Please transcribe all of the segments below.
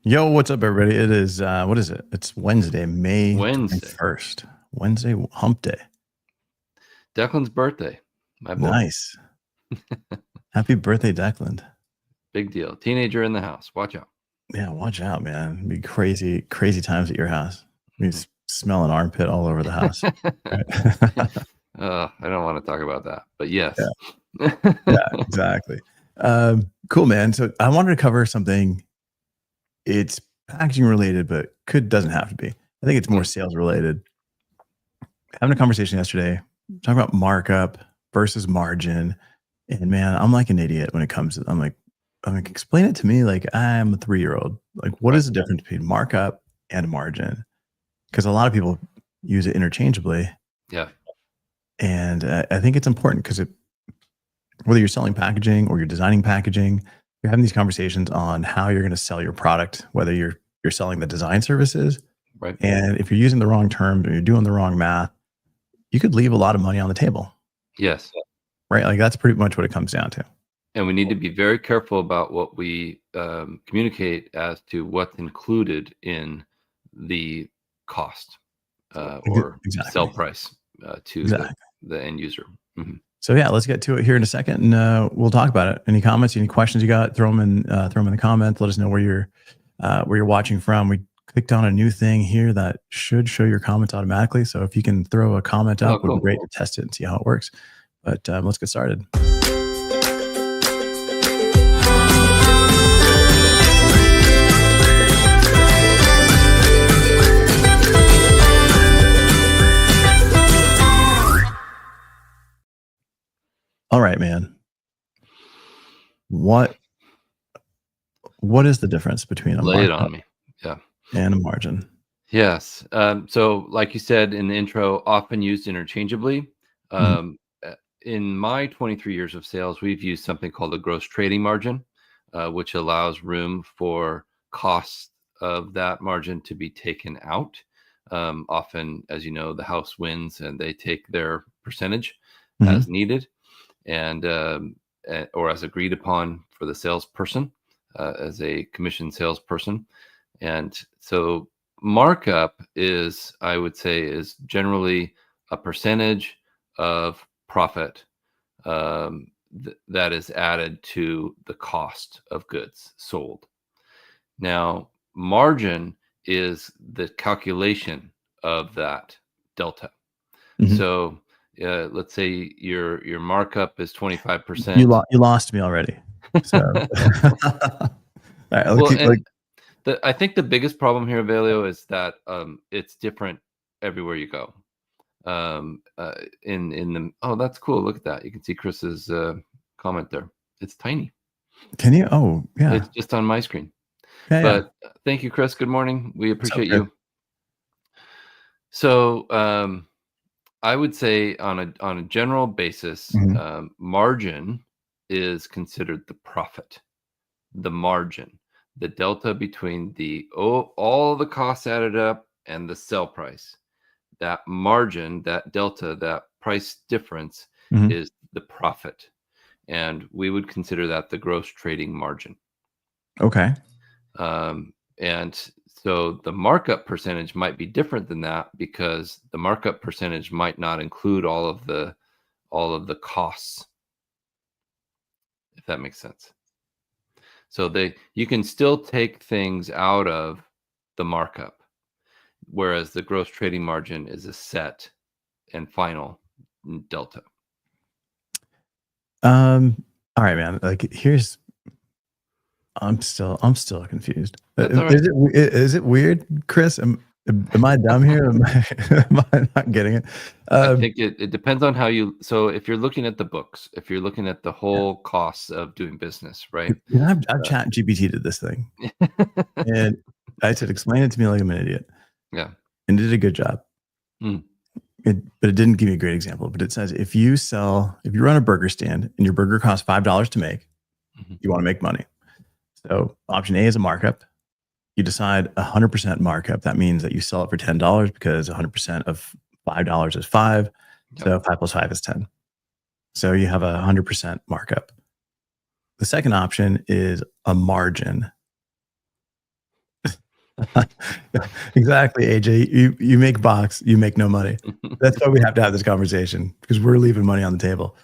Yo, what's up, everybody? It is, what is it? It's Wednesday, May Wednesday. 21st. Wednesday, hump day. Declan's birthday, my boy. Nice. Happy birthday, Declan. Big deal. Teenager in the house. Watch out. Yeah, watch out, man. It'd be crazy, crazy times at your house. You smell an armpit all over the house. I don't want to talk about that, but yes. Yeah, exactly. Cool, man. So I wanted to cover something. It's packaging related, but doesn't have to be. I think it's more sales related. Having a conversation yesterday, talking about markup versus margin. And man, I'm like an idiot when it comes to, I'm like, explain it to me like I'm a 3-year-old. Like, what is the difference between markup and margin? Because a lot of people use it interchangeably. Yeah. And I think it's important because whether you're selling packaging or you're designing packaging, you're having these conversations on how you're going to sell your product, whether you're selling the design services. Right. And if you're using the wrong terms or you're doing the wrong math, you could leave a lot of money on the table. Yes. Right. Like that's pretty much what it comes down to. And we need to be very careful about what we communicate as to what's included in the cost or sell price to the end user. Mm-hmm. So yeah, let's get to it here in a second, and we'll talk about it. Any comments, any questions you got? Throw them in the comments. Let us know where you're watching from. We clicked on a new thing here that should show your comments automatically. So if you can throw a comment up, would be great to test it and see how it works. But let's get started. All right, man. What is the difference between a markup and a margin? Yes. So like you said in the intro, often used interchangeably. In my 23 years of sales, we've used something called a gross trading margin, which allows room for costs of that margin to be taken out. Often, as you know, the house wins and they take their percentage as needed and or as agreed upon for the salesperson as a commission salesperson. And so markup is, I would say, is generally a percentage of profit that is added to the cost of goods sold. Now, margin is the calculation of that delta. So let's say your markup is 25%. You lost me already. So I think the biggest problem here, Velio, is that it's different everywhere you go. That's cool. Look at that. You can see Chris's comment there. It's tiny. Can you? Oh, yeah. It's just on my screen. But thank you, Chris. Good morning. We appreciate you. So I would say on a general basis, margin is considered the profit, the margin, the delta between all the costs added up and the sell price. That margin, that delta, that price difference is the profit. And we would consider that the gross trading margin. Okay. And so the markup percentage might be different than that because the markup percentage might not include all of the costs, if that makes sense. So you can still take things out of the markup, whereas the gross trading margin is a set and final delta. All right, man. Like I'm still confused. Is it weird, Chris? Am I dumb here? Am I not getting it? I think it depends on how you. So if you're looking at the books, if you're looking at the whole costs of doing business, right? I've chat GPT to this thing, and I said, explain it to me like I'm an idiot. Yeah, and did a good job. But it didn't give me a great example. But it says if you run a burger stand and your burger costs $5 to make, you want to make money. So option A is a markup. You decide 100% markup. That means that you sell it for $10 because 100% of $5 is 5. So 5 plus 5 is 10. So you have 100% markup. The second option is a margin. Exactly, AJ. You make box, you make no money. That's why we have to have this conversation, because we're leaving money on the table.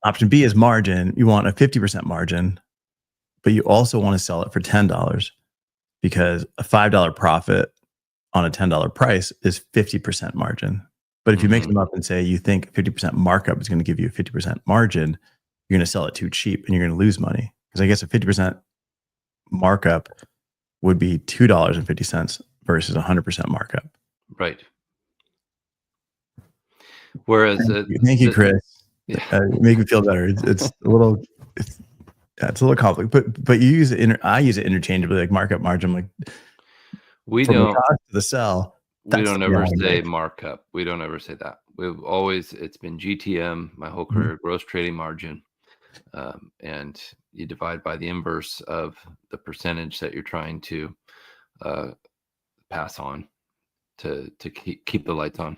Option B is margin. You want a 50% margin, but you also want to sell it for $10, because a $5 profit on a $10 price is 50% margin. But if you mix them up and say you think 50% markup is going to give you a 50% margin, you're going to sell it too cheap and you're going to lose money. Because I guess a 50% markup would be $2.50 versus 100% markup. Right. Whereas Thank you, Chris. Yeah. Make me feel better. It's a little, it's a little complicated, but you use it. I use it interchangeably, like markup, margin. Like we from the don't cost to the sell. we don't ever say markup. We don't ever say that. It's been GTM my whole career, gross trading margin, and you divide by the inverse of the percentage that you're trying to pass on to keep the lights on,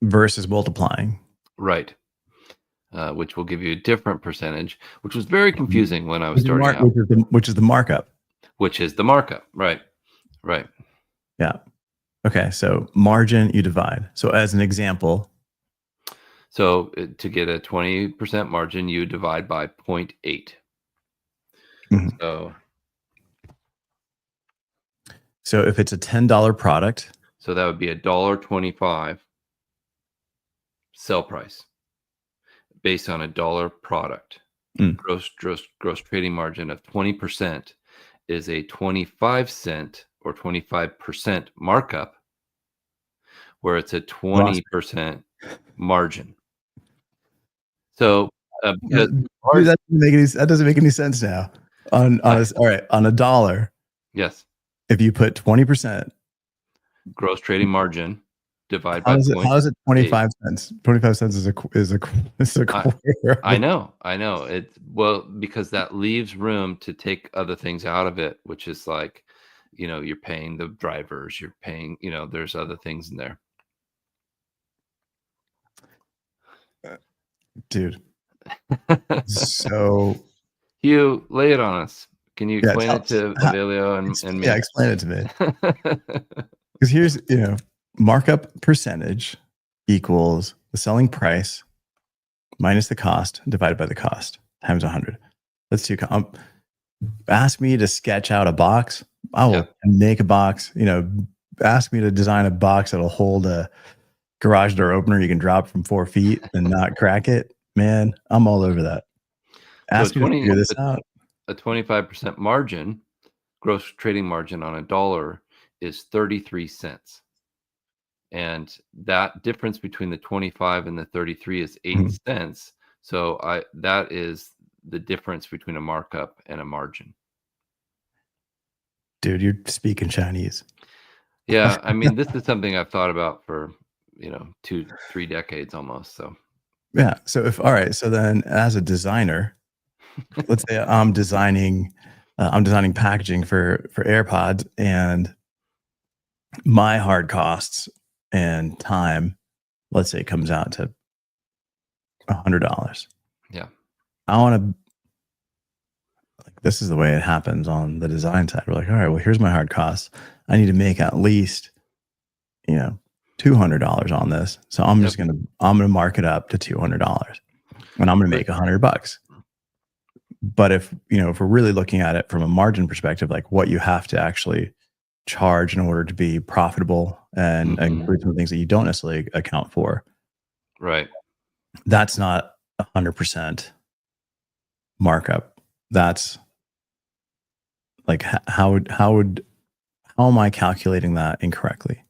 versus multiplying. Right. Which will give you a different percentage, which was very confusing when I was starting out. Which is the markup. Which is the markup. Right. Right. Yeah. Okay. So margin, you divide. So as an example. So to get a 20% margin, you divide by 0.8. So if it's a $10 product. So that would be $1.25 sell price based on $1 product. Gross trading margin of 20% is a 25-cent or 25% markup, where it's a 20% margin. So that doesn't make any sense now. On a dollar. Yes. If you put 20% gross trading margin divide by how is it 25 cents? 25 cents is a quarter. I know. Because that leaves room to take other things out of it, which is like, you're paying the drivers, you're paying, there's other things in there. Dude. So Hugh, lay it on us. Can you explain it to Avelio and me? Yeah, explain it to me. Because here's, markup percentage equals the selling price minus the cost divided by the cost times 100. Let's do. Ask me to sketch out a box. I will make a box. Ask me to design a box that'll hold a garage door opener you can drop from 4 feet and not crack it. Man, I'm all over that. Ask me to figure this out. A 25% margin, gross trading margin on $1 is 33 cents. And that difference between the 25 and the 33 is 8 cents. So that is the difference between a markup and a margin. Dude, you're speaking Chinese. Yeah, I mean, this is something I've thought about for 2-3 decades almost. So yeah. So so then as a designer, let's say I'm designing packaging for AirPods, and my hard costs and time, let's say, it comes out to $100. Yeah. I want to, this is the way it happens on the design side. We're like, all right, well, here's my hard costs. I need to make at least, $200 on this. So I'm just going to mark it up to $200, and I'm going to make $100. But if we're really looking at it from a margin perspective, like what you have to actually charge in order to be profitable and include some things that you don't necessarily account for. Right. That's not 100% markup. That's like, how am I calculating that incorrectly?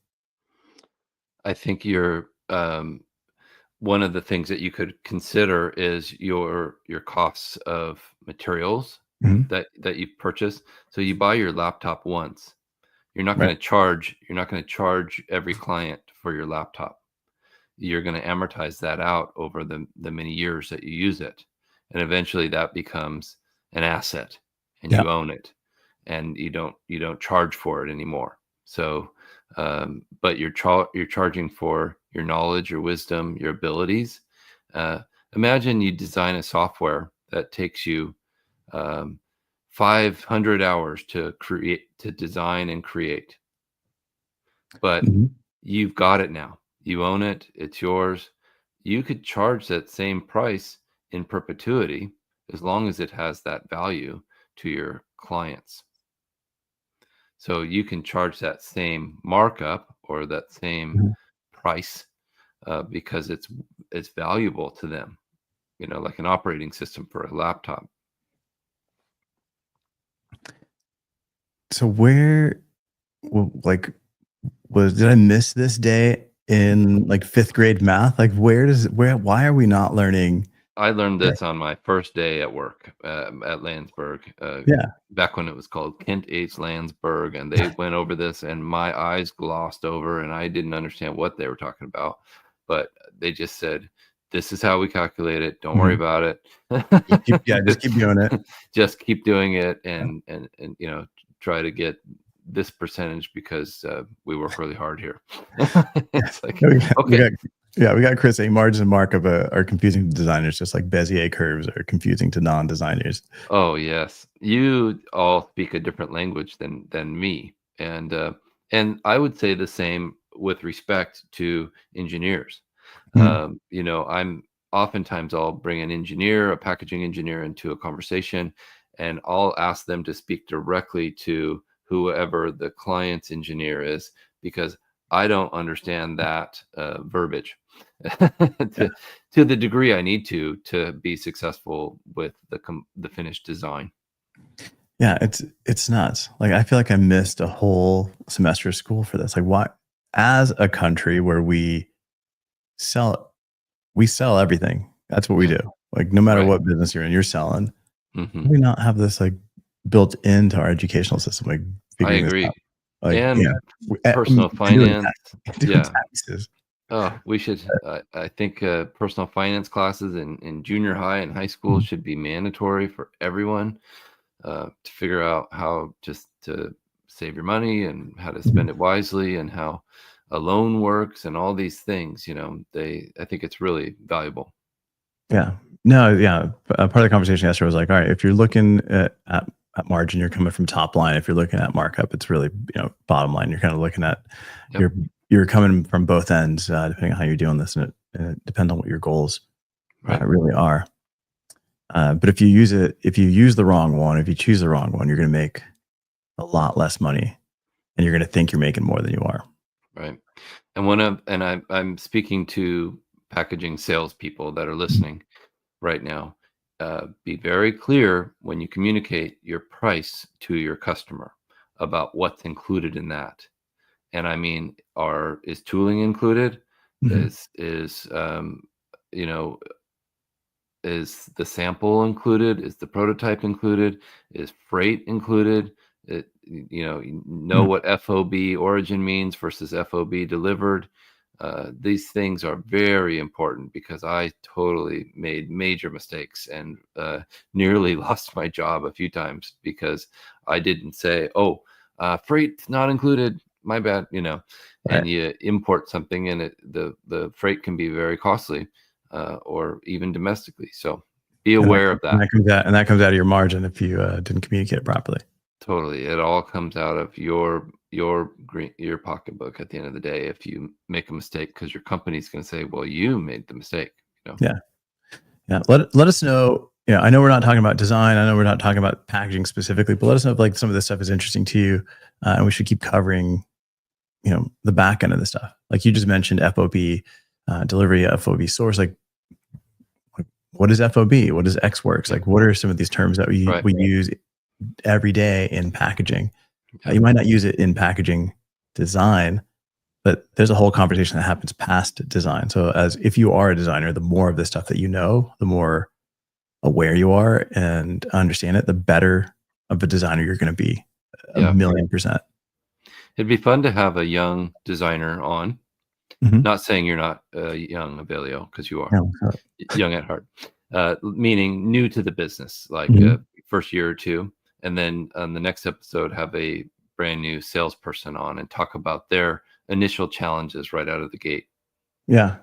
I think you're one of the things that you could consider is your costs of materials that you purchase. So you buy your laptop once. You're not going to charge every client for your laptop. You're going to amortize that out over the many years that you use it. And eventually that becomes an asset, and you own it, and you don't charge for it anymore. So but you're charging for your knowledge, your wisdom, your abilities. Imagine you design a software that takes you 500 hours to design and create, but Mhm. you've got it now. You own it. It's yours. You could charge that same price in perpetuity as long as it has that value to your clients. So you can charge that same markup or that same Mhm. price because it's valuable to them. Like an operating system for a laptop. So like, did I miss this day in like fifth grade math? Like, why are we not learning? I learned Yeah. this on my first day at work at Landsberg, Yeah. back when it was called Kent H. Landsberg, and they went over this, and my eyes glossed over, and I didn't understand what they were talking about. But they just said, "This is how we calculate it. Don't worry Mhm. about it. Just keep doing it. Just keep doing it, Yeah. and try to get this percentage because we work really hard here." It's like, Yeah, okay. we got Chris saying margin and markup are confusing to designers, just like Bezier curves are confusing to non-designers. Oh, yes. You all speak a different language than me, and I would say the same with respect to engineers. Mhm. I'm oftentimes I'll bring an engineer, a packaging engineer into a conversation, and I'll ask them to speak directly to whoever the client's engineer is because I don't understand that verbiage Yeah. to to the degree I need to be successful with the finished design. Yeah, it's nuts. Like, I feel like I missed a whole semester of school for this. Like, why as a country where sell we sell everything. That's what we Yeah, do. Like, no matter right. what business you're in, you're selling. How Hmm. do we not have this, like, built into our educational system, like, I figuring this out? agree. Like, And personal and doing finance. doing Yeah. taxes. Oh, we should. I think personal finance classes in junior high and high school Mhm. should be mandatory for everyone to figure out how just to save your money and how to spend Mhm. it wisely and how a loan works and all these things. I think it's really valuable. Yeah. No, yeah. Part of the conversation yesterday was like, all right, if you're looking at margin, you're coming from top line. If you're looking at markup, it's really, bottom line. You're kind of looking at Yep. you're coming from both ends, depending on how you're doing this, and it depends on what your goals Right. really are. But if you use the wrong one, if you choose the wrong one, you're going to make a lot less money, and you're going to think you're making more than you are. Right. I'm speaking to packaging salespeople that are Mhm. listening right now. Be very clear when you communicate your price to your customer about what's included in that. And I mean, is tooling included? Mhm. Is you know is the sample included? Is the prototype included? Is freight included? You know Mhm. what FOB origin means versus FOB delivered. These things are very important because I totally made major mistakes and nearly lost my job a few times because I didn't say, "Oh, freight's not included. My bad." Right. And you import something, and the freight can be very costly or even domestically. So be And aware of that. that comes out of your margin if you didn't communicate it properly. Totally. It all comes out of your pocketbook at the end of the day if you make a mistake because your company's going to say, "Well, you made the mistake." Yeah. Yeah. Let us know. Yeah, I know we're not talking about design. I know we're not talking about packaging specifically, but let us know if like some of this stuff is interesting to you, and we should keep covering, the back end of the stuff. Like you just mentioned, FOB delivery, FOB source. Like, what is FOB? What is X works? Yeah. Like, what are some of these terms that Right. we use every day in packaging? Yeah. You might not use it in packaging design, but there's a whole conversation that happens past design. So, as if you are a designer, the more of this stuff that you know, the more aware you are and understand it, the better of a designer you're going to be. A Yeah. million percent. It'd be fun to have a young designer on. Mhm. Not saying you're not young, Avelio, because you are Yeah. young at heart. Meaning new to the business, like Mhm. first year or two, and then on the next episode have a brand new salesperson on and talk about their initial challenges right out of the gate. Yeah.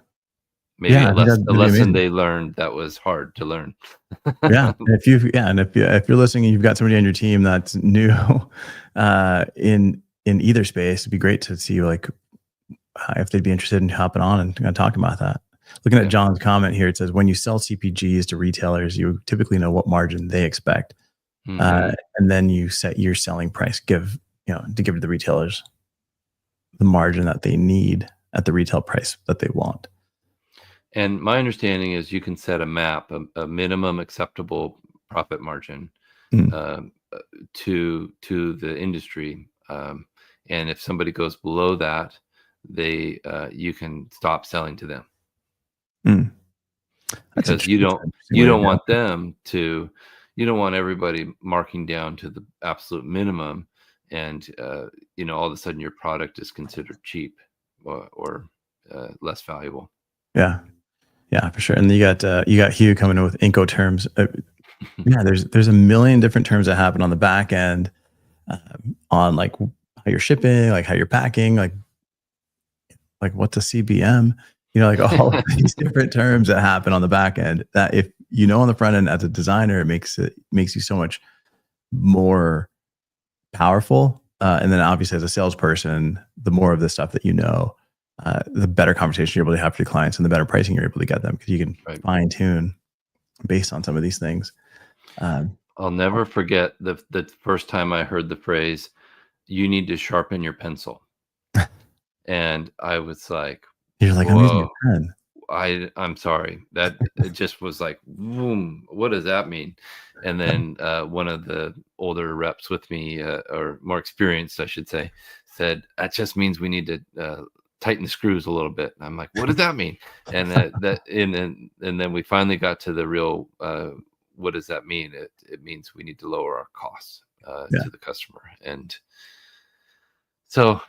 maybe I think that'd a be lesson amazing. they learned that was hard to learn. Yeah, and if you're listening and you've got somebody on your team that's new in either space, it'd be great to see like if they'd be interested in hopping on and talking about that. Looking at Yeah. John's comment here, it says when you sell CPGs to retailers, you typically know what margin they expect, Hmm. and then you set your selling price. To give to the retailers the margin that they need at the retail price that they want. And my understanding is you can set a map, a minimum acceptable profit margin Mm, um, to the industry, and if somebody goes below that, you can stop selling to them, mm. That's because interesting. That's an interesting you way to don't go. want them to you don't want everybody marking down to the absolute minimum, and all of a sudden your product is considered cheap or less valuable. Yeah, yeah, for sure. And you got Hugh coming in with Incoterms. Yeah, there's a million different terms that happen on the back end, on like how you're shipping, like how you're packing, like what's a CBM, like all of these different terms that happen on the back end. That if you know on the front end as a designer, it makes you so much more powerful. And then obviously as a salesperson, the more of this stuff that the better conversation you're able to have with your clients and the better pricing you're able to get them, because you can Right. fine tune based on some of these things. Um, I'll never forget the first time I heard the phrase, "You need to sharpen your pencil." And I was like, you're like, I'm using "Whoa, a pen. I'm sorry." That it just was like, "Boom, what does that mean?" And then one of the older reps with me, or more experienced, I should say, said, "That just means we need to tighten the screws a little bit." And I'm like, "What does that mean?" And then we finally got to the real. What does that mean? It means we need to lower our costs Yeah. to the customer, and so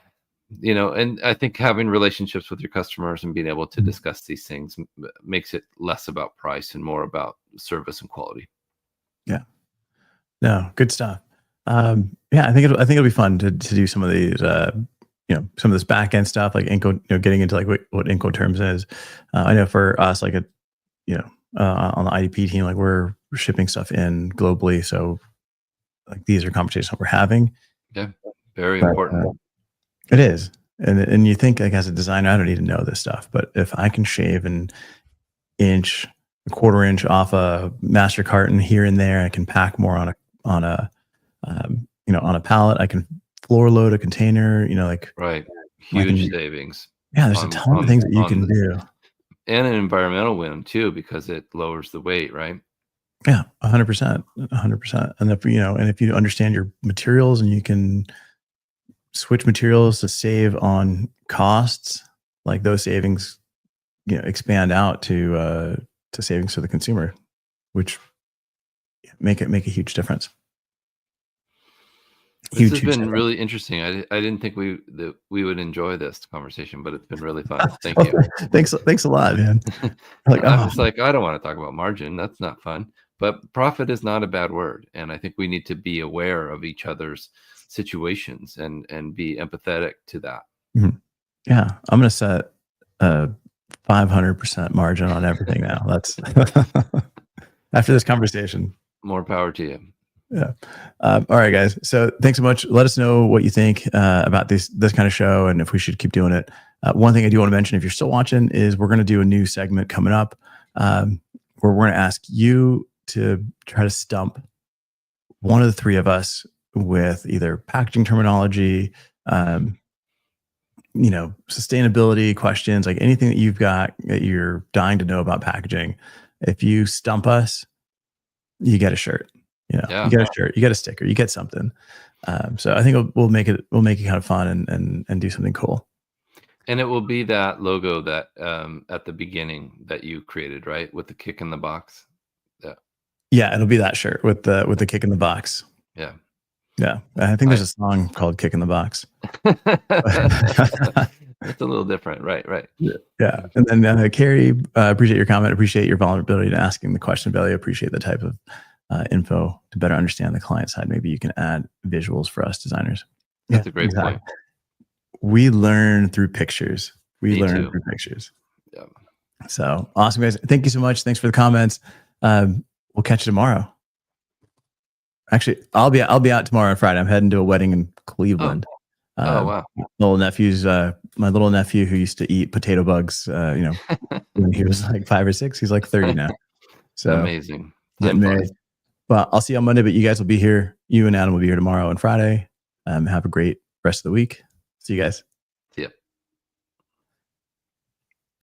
and I think having relationships with your customers and being able to discuss these things makes it less about price and more about service and quality. Yeah. No, good stuff. Yeah, I think it'll be fun to do some of these, some of this back end stuff, like getting into like what Incoterms is. I know for us, like on the IDP team, like we're shipping stuff in globally, so like these are conversations that we're having. Yeah, very But important. it is, and you think like as a designer, I don't need to know this stuff, but if I can shave an inch, a quarter inch off a master carton here and there, I can pack more on a on a pallet. I can floor load a container. Like Right, I can. huge savings Yeah, there's a on ton of things that you can the do. and an environmental win too, because it lowers the weight, right? Yeah, 100%, 100%. And if you understand your materials and you can switch materials to save on costs, like those savings, expand out to savings for the consumer, which make a huge difference. This Huge, has huge been difference. really interesting. I didn't think we would enjoy this conversation, but it's been really fun. Thank Well, you. thanks a lot, man. Like, I oh, was like, I don't want to talk about margin. That's not fun. But profit is not a bad word, and I think we need to be aware of each other's situations and be empathetic to that. mhm. Yeah, I'm gonna set a 500% margin on everything now. That's after this conversation. More power to you. Yeah. All right, guys. So thanks so much. Let us know what you think about this kind of show and if we should keep doing it. One thing I do want to mention, if you're still watching, is we're going to do a new segment coming up, where we're going to ask you to try to stump one of the three of us with either packaging terminology, um, sustainability questions, like anything that you've got that you're dying to know about packaging. If you stump us, you get a shirt. You Yeah. get a shirt, you get a sticker, you get something. So I think we'll make it kind of fun and do something cool. And it will be that logo that at the beginning that you created, right? With the kick in the box. Yeah. Yeah, it'll be that shirt with the kick in the box. Yeah. Yeah, I think there's I a song called "Kick in the Box." It's a little different. Right, right. Yeah, and then Carrie, appreciate your comment. Appreciate your vulnerability to asking the question. Value. Appreciate the type of info to better understand the client side. Maybe you can add visuals for us designers. Yeah, That's a great exactly. point. We learn through pictures. We Me learn too. through pictures. Yeah. So awesome, guys. Thank you so much. Thanks for the comments. We'll catch you tomorrow. Actually, I'll be out tomorrow on Friday. I'm heading to a wedding in Cleveland. Wow. My little nephew who used to eat potato bugs, when he was like 5 or 6, he's like 30 now. So amazing. Getting married. Well, I'll see you on Monday, but you guys will be here. You and Adam will be here tomorrow and Friday. Have a great rest of the week. See you guys.